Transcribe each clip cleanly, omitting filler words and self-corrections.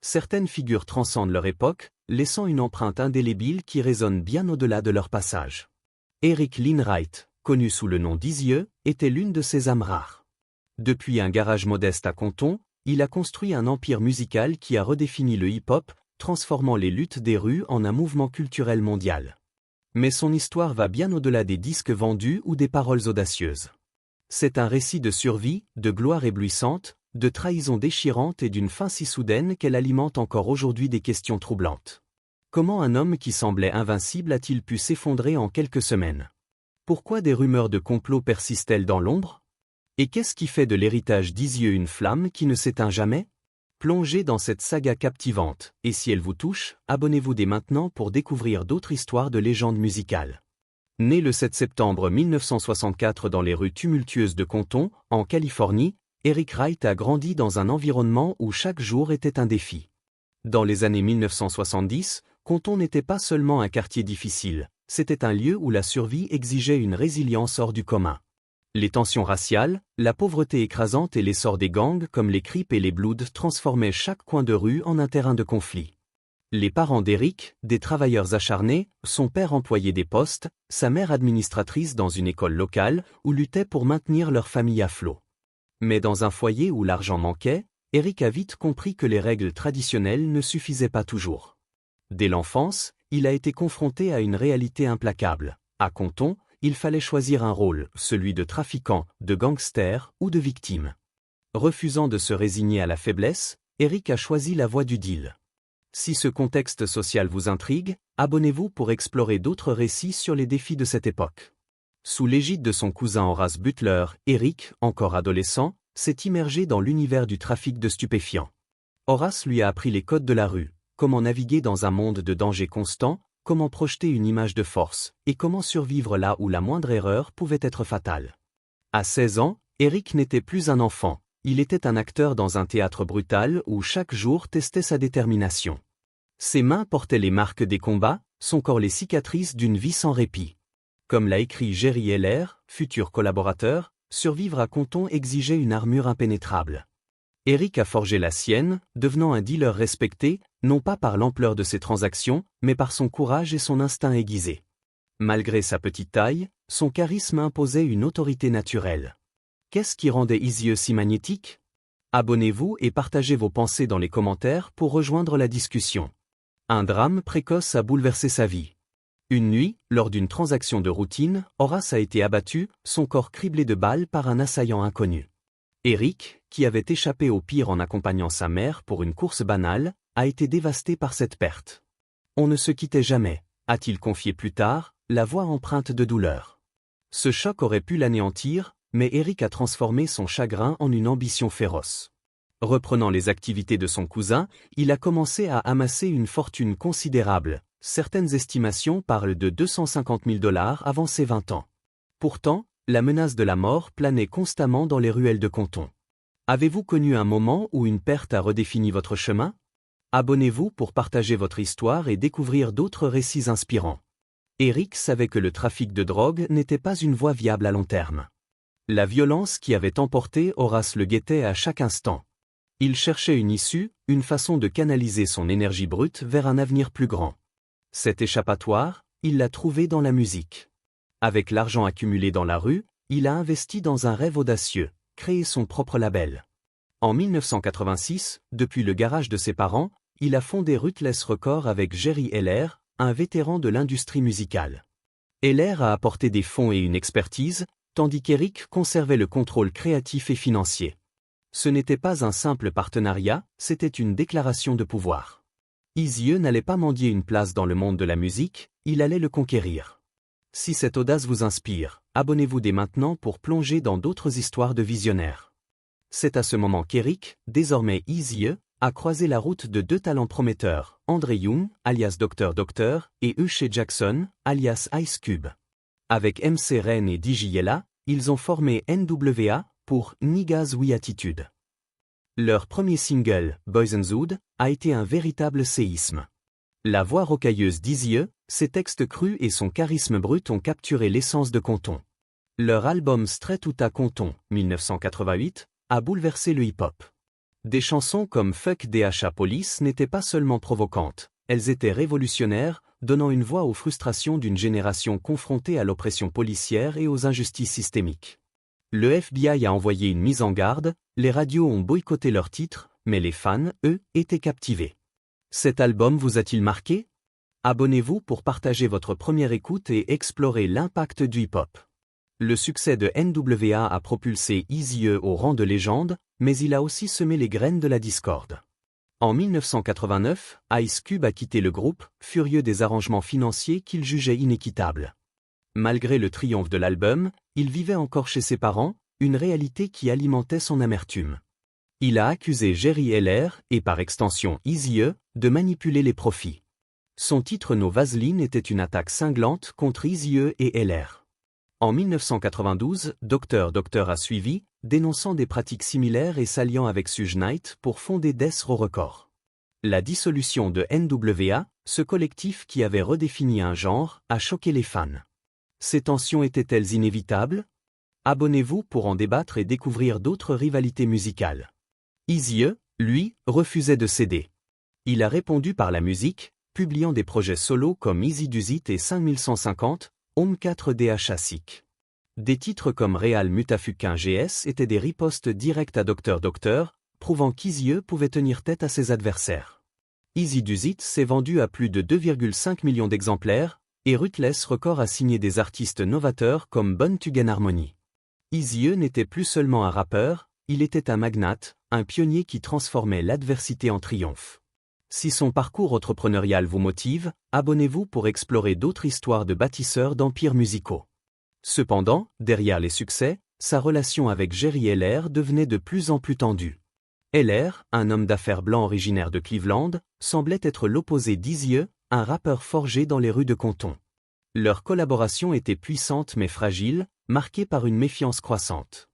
Certaines figures transcendent leur époque, laissant une empreinte indélébile qui résonne bien au-delà de leur passage. Eric Linwright, connu sous le nom d'Eazy-E, était l'une de ces âmes rares. Depuis un garage modeste à Compton, il a construit un empire musical qui a redéfini le hip-hop, transformant les luttes des rues en un mouvement culturel mondial. Mais son histoire va bien au-delà des disques vendus ou des paroles audacieuses. C'est un récit de survie, de gloire éblouissante, de trahison déchirante et d'une fin si soudaine qu'elle alimente encore aujourd'hui des questions troublantes. Comment un homme qui semblait invincible a-t-il pu s'effondrer en quelques semaines? Pourquoi des rumeurs de complot persistent-elles dans l'ombre? Et qu'est-ce qui fait de l'héritage d'Eazy-E une flamme qui ne s'éteint jamais? Plongez dans cette saga captivante, et si elle vous touche, abonnez-vous dès maintenant pour découvrir d'autres histoires de légendes musicales. Né le 7 septembre 1964 dans les rues tumultueuses de Compton, en Californie, Eric Wright a grandi dans un environnement où chaque jour était un défi. Dans les années 1970, Compton n'était pas seulement un quartier difficile, c'était un lieu où la survie exigeait une résilience hors du commun. Les tensions raciales, la pauvreté écrasante et l'essor des gangs comme les Crips et les Bloods transformaient chaque coin de rue en un terrain de conflit. Les parents d'Eric, des travailleurs acharnés, son père employé des postes, sa mère administratrice dans une école locale, où luttaient pour maintenir leur famille à flot. Mais dans un foyer où l'argent manquait, Eric a vite compris que les règles traditionnelles ne suffisaient pas toujours. Dès l'enfance, il a été confronté à une réalité implacable. À Compton, il fallait choisir un rôle, celui de trafiquant, de gangster ou de victime. Refusant de se résigner à la faiblesse, Eric a choisi la voie du deal. Si ce contexte social vous intrigue, abonnez-vous pour explorer d'autres récits sur les défis de cette époque. Sous l'égide de son cousin Horace Butler, Eric, encore adolescent, s'est immergé dans l'univers du trafic de stupéfiants. Horace lui a appris les codes de la rue, comment naviguer dans un monde de danger constant, comment projeter une image de force, et comment survivre là où la moindre erreur pouvait être fatale. À 16 ans, Eric n'était plus un enfant, il était un acteur dans un théâtre brutal où chaque jour testait sa détermination. Ses mains portaient les marques des combats, son corps les cicatrices d'une vie sans répit. Comme l'a écrit Jerry Heller, futur collaborateur, survivre à Compton exigeait une armure impénétrable. Eric a forgé la sienne, devenant un dealer respecté, non pas par l'ampleur de ses transactions, mais par son courage et son instinct aiguisé. Malgré sa petite taille, son charisme imposait une autorité naturelle. Qu'est-ce qui rendait Eazy-E si magnétique? Abonnez-vous et partagez vos pensées dans les commentaires pour rejoindre la discussion. Un drame précoce a bouleversé sa vie. Une nuit, lors d'une transaction de routine, Horace a été abattu, son corps criblé de balles par un assaillant inconnu. Eric, qui avait échappé au pire en accompagnant sa mère pour une course banale, a été dévasté par cette perte. On ne se quittait jamais, a-t-il confié plus tard, la voix empreinte de douleur. Ce choc aurait pu l'anéantir, mais Eric a transformé son chagrin en une ambition féroce. Reprenant les activités de son cousin, il a commencé à amasser une fortune considérable. Certaines estimations parlent de 250 000 $ avant ses 20 ans. Pourtant, la menace de la mort planait constamment dans les ruelles de Compton. Avez-vous connu un moment où une perte a redéfini votre chemin? Abonnez-vous pour partager votre histoire et découvrir d'autres récits inspirants. Eric savait que le trafic de drogue n'était pas une voie viable à long terme. La violence qui avait emporté Horace le guettait à chaque instant. Il cherchait une issue, une façon de canaliser son énergie brute vers un avenir plus grand. Cet échappatoire, il l'a trouvé dans la musique. Avec l'argent accumulé dans la rue, il a investi dans un rêve audacieux, créer son propre label. En 1986, depuis le garage de ses parents, il a fondé Ruthless Records avec Jerry Heller, un vétéran de l'industrie musicale. Heller a apporté des fonds et une expertise, tandis qu'Eric conservait le contrôle créatif et financier. Ce n'était pas un simple partenariat, c'était une déclaration de pouvoir. Eazy-E n'allait pas mendier une place dans le monde de la musique, il allait le conquérir. Si cette audace vous inspire, abonnez-vous dès maintenant pour plonger dans d'autres histoires de visionnaires. C'est à ce moment qu'Eric, désormais Eazy-E, a croisé la route de deux talents prometteurs, André Young, alias Dr. Doctor, et Usher Jackson, alias Ice Cube. Avec MC Ren et DJ Yella, ils ont formé NWA pour Niggas We Attitude. Leur premier single, Boys and Zood, a été un véritable séisme. La voix rocailleuse d'Eazy-E, ses textes crus et son charisme brut ont capturé l'essence de Compton. Leur album Straight Outta Compton, 1988, a bouleversé le hip-hop. Des chansons comme Fuck DHA Police n'étaient pas seulement provocantes, elles étaient révolutionnaires, donnant une voix aux frustrations d'une génération confrontée à l'oppression policière et aux injustices systémiques. Le FBI a envoyé une mise en garde, les radios ont boycotté leurs titres, mais les fans, eux, étaient captivés. Cet album vous a-t-il marqué? Abonnez-vous pour partager votre première écoute et explorer l'impact du hip-hop. Le succès de NWA a propulsé Eazy-E au rang de légende, mais il a aussi semé les graines de la discorde. En 1989, Ice Cube a quitté le groupe, furieux des arrangements financiers qu'il jugeait inéquitables. Malgré le triomphe de l'album, il vivait encore chez ses parents, une réalité qui alimentait son amertume. Il a accusé Jerry Heller, et par extension Eazy-E, de manipuler les profits. Son titre No Vaseline était une attaque cinglante contre Eazy-E et Heller. En 1992, Dr. a suivi, dénonçant des pratiques similaires et s'alliant avec Suge Knight pour fonder Death Row Records. La dissolution de NWA, ce collectif qui avait redéfini un genre, a choqué les fans. Ces tensions étaient-elles inévitables? Abonnez-vous pour en débattre et découvrir d'autres rivalités musicales. Eazy-E, lui, refusait de céder. Il a répondu par la musique, publiant des projets solos comme Easy Does It et 5150, Home 4 DHA Sick. Des titres comme Real Mutafukin GS étaient des ripostes directs à Dr, prouvant qu'Eazy-E pouvait tenir tête à ses adversaires. Easy Does It s'est vendu à plus de 2,5 millions d'exemplaires, et Ruthless Records a signé des artistes novateurs comme Bone Thugs Harmony. Eazy-E n'était plus seulement un rappeur, il était un magnate, un pionnier qui transformait l'adversité en triomphe. Si son parcours entrepreneurial vous motive, abonnez-vous pour explorer d'autres histoires de bâtisseurs d'empires musicaux. Cependant, derrière les succès, sa relation avec Jerry Heller devenait de plus en plus tendue. Heller, un homme d'affaires blanc originaire de Cleveland, semblait être l'opposé d'Eazy-E, un rappeur forgé dans les rues de Compton. Leur collaboration était puissante mais fragile, marquée par une méfiance croissante.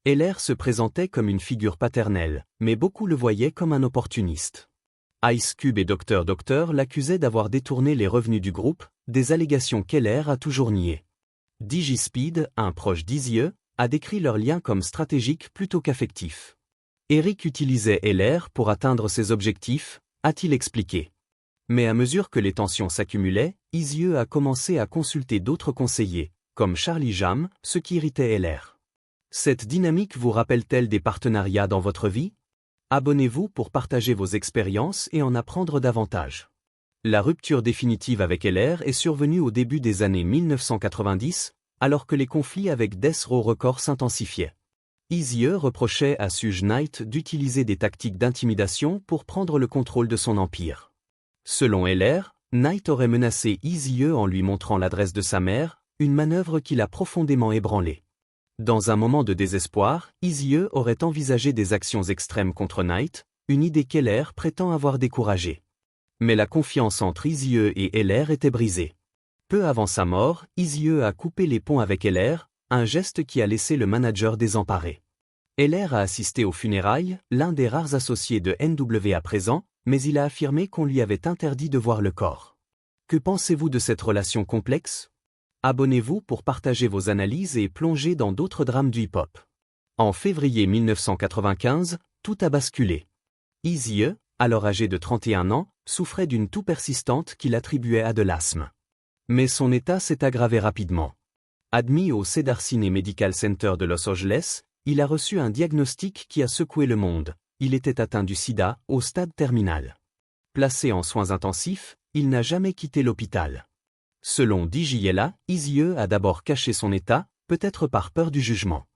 Heller se présentait comme une figure paternelle, mais beaucoup le voyaient comme un opportuniste. Ice Cube et Dr l'accusaient d'avoir détourné les revenus du groupe, des allégations qu'Heller a toujours niées. DigiSpeed, un proche d'Eazy-E, a décrit leur lien comme stratégique plutôt qu'affectif. Eric utilisait Heller pour atteindre ses objectifs, a-t-il expliqué. Mais à mesure que les tensions s'accumulaient, Eazy-E a commencé à consulter d'autres conseillers, comme Charlie Jam, ce qui irritait Heller. Cette dynamique vous rappelle-t-elle des partenariats dans votre vie? Abonnez-vous pour partager vos expériences et en apprendre davantage. La rupture définitive avec Heller est survenue au début des années 1990, alors que les conflits avec Death Row Records s'intensifiaient. Eazy-E reprochait à Suge Knight d'utiliser des tactiques d'intimidation pour prendre le contrôle de son empire. Selon Heller, Knight aurait menacé Eazy-E en lui montrant l'adresse de sa mère, une manœuvre qui l'a profondément ébranlé. Dans un moment de désespoir, Eazy-E aurait envisagé des actions extrêmes contre Knight, une idée qu'Heller prétend avoir découragée. Mais la confiance entre Eazy-E et Heller était brisée. Peu avant sa mort, Eazy-E a coupé les ponts avec Heller, un geste qui a laissé le manager désemparé. Heller a assisté aux funérailles, l'un des rares associés de NWA présents, mais il a affirmé qu'on lui avait interdit de voir le corps. Que pensez-vous de cette relation complexe? Abonnez-vous pour partager vos analyses et plonger dans d'autres drames du hip-hop. En février 1995, tout a basculé. Eazy-E, alors âgé de 31 ans, souffrait d'une toux persistante qu'il attribuait à de l'asthme. Mais son état s'est aggravé rapidement. Admis au Cedars-Sinai Medical Center de Los Angeles, il a reçu un diagnostic qui a secoué le monde. Il était atteint du sida, au stade terminal. Placé en soins intensifs, il n'a jamais quitté l'hôpital. Selon DJLA, Eazy-E a d'abord caché son état, peut-être par peur du jugement.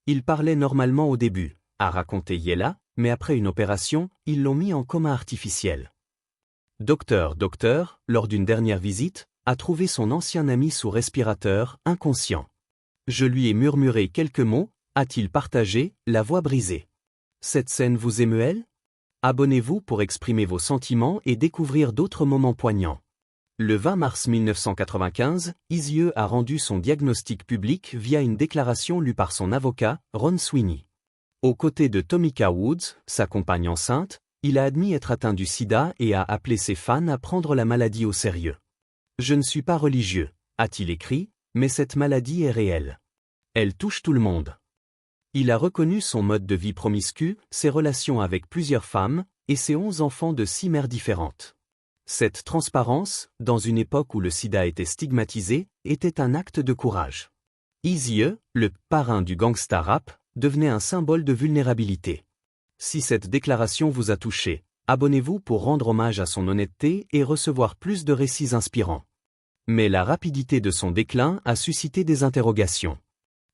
Il parlait normalement au début, a raconté Yella, mais après une opération, ils l'ont mis en coma artificiel. Dr, lors d'une dernière visite, a trouvé son ancien ami sous respirateur, inconscient. Je lui ai murmuré quelques mots, a-t-il partagé, la voix brisée. Cette scène vous émeut-elle? Abonnez-vous pour exprimer vos sentiments et découvrir d'autres moments poignants. Le 20 mars 1995, Eazy-E a rendu son diagnostic public via une déclaration lue par son avocat, Ron Sweeney. Aux côtés de Tomika Woods, sa compagne enceinte, il a admis être atteint du sida et a appelé ses fans à prendre la maladie au sérieux. Je ne suis pas religieux, a-t-il écrit, mais cette maladie est réelle. Elle touche tout le monde. Il a reconnu son mode de vie promiscu, ses relations avec plusieurs femmes, et ses 11 enfants de 6 mères différentes. Cette transparence, dans une époque où le sida était stigmatisé, était un acte de courage. Eazy-E, le parrain du gangsta rap, devenait un symbole de vulnérabilité. Si cette déclaration vous a touché, abonnez-vous pour rendre hommage à son honnêteté et recevoir plus de récits inspirants. Mais la rapidité de son déclin a suscité des interrogations.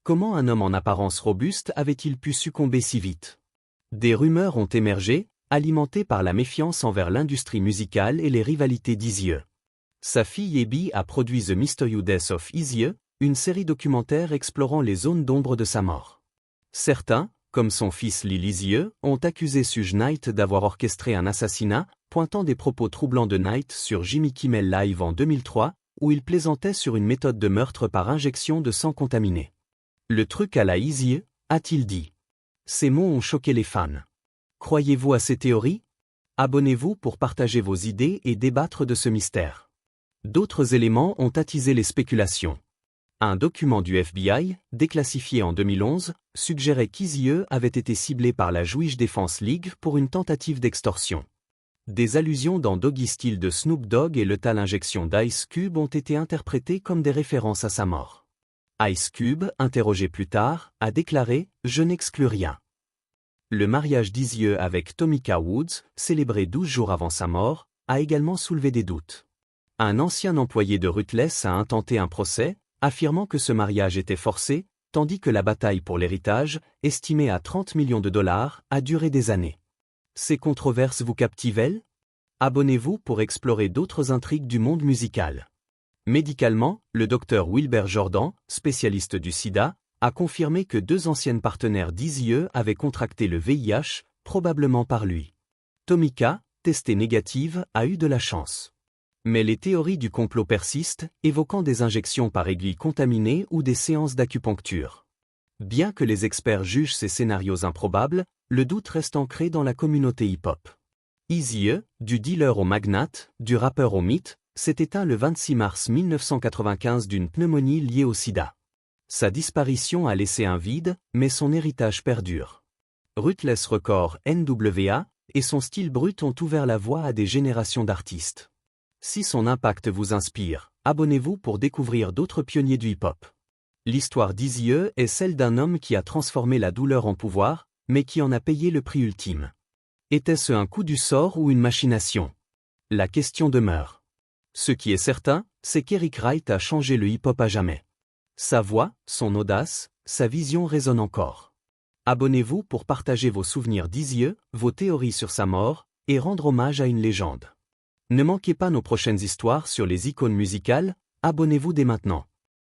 Comment un homme en apparence robuste avait-il pu succomber si vite? Des rumeurs ont émergé, alimentées par la méfiance envers l'industrie musicale et les rivalités d'Eazy-E. Sa fille Abby a produit The Mysterious Death of Eazy-E, une série documentaire explorant les zones d'ombre de sa mort. Certains, comme son fils Lil Eazy-E, ont accusé Suge Knight d'avoir orchestré un assassinat, pointant des propos troublants de Knight sur Jimmy Kimmel Live en 2003, où il plaisantait sur une méthode de meurtre par injection de sang contaminé. Le truc à la Eazy-E, a-t-il dit. Ces mots ont choqué les fans. Croyez-vous à ces théories? Abonnez-vous pour partager vos idées et débattre de ce mystère. D'autres éléments ont attisé les spéculations. Un document du FBI, déclassifié en 2011, suggérait qu'Eazy-E avait été ciblé par la Jewish Defense League pour une tentative d'extorsion. Des allusions dans Doggy Style de Snoop Dogg et létale injection d'Ice Cube ont été interprétées comme des références à sa mort. Ice Cube, interrogé plus tard, a déclaré « Je n'exclus rien ». Le mariage d'Eazy-E avec Tomika Woods, célébré 12 jours avant sa mort, a également soulevé des doutes. Un ancien employé de Ruthless a intenté un procès, affirmant que ce mariage était forcé, tandis que la bataille pour l'héritage, estimée à 30 millions de dollars, a duré des années. Ces controverses vous captivent-elles? Abonnez-vous pour explorer d'autres intrigues du monde musical. Médicalement, le docteur Wilber Jordan, spécialiste du sida, a confirmé que 2 anciennes partenaires d'Eazy-E avaient contracté le VIH, probablement par lui. Tomika, testée négative, a eu de la chance. Mais les théories du complot persistent, évoquant des injections par aiguille contaminée ou des séances d'acupuncture. Bien que les experts jugent ces scénarios improbables, le doute reste ancré dans la communauté hip-hop. Eazy-E, du dealer au magnate, du rappeur au mythe, s'est éteint le 26 mars 1995 d'une pneumonie liée au sida. Sa disparition a laissé un vide, mais son héritage perdure. Ruthless Records NWA et son style brut ont ouvert la voie à des générations d'artistes. Si son impact vous inspire, abonnez-vous pour découvrir d'autres pionniers du hip-hop. L'histoire d'Eazy-E est celle d'un homme qui a transformé la douleur en pouvoir, mais qui en a payé le prix ultime. Était-ce un coup du sort ou une machination? La question demeure. Ce qui est certain, c'est qu'Eric Wright a changé le hip-hop à jamais. Sa voix, son audace, sa vision résonnent encore. Abonnez-vous pour partager vos souvenirs d'Eazy-E, vos théories sur sa mort, et rendre hommage à une légende. Ne manquez pas nos prochaines histoires sur les icônes musicales, abonnez-vous dès maintenant.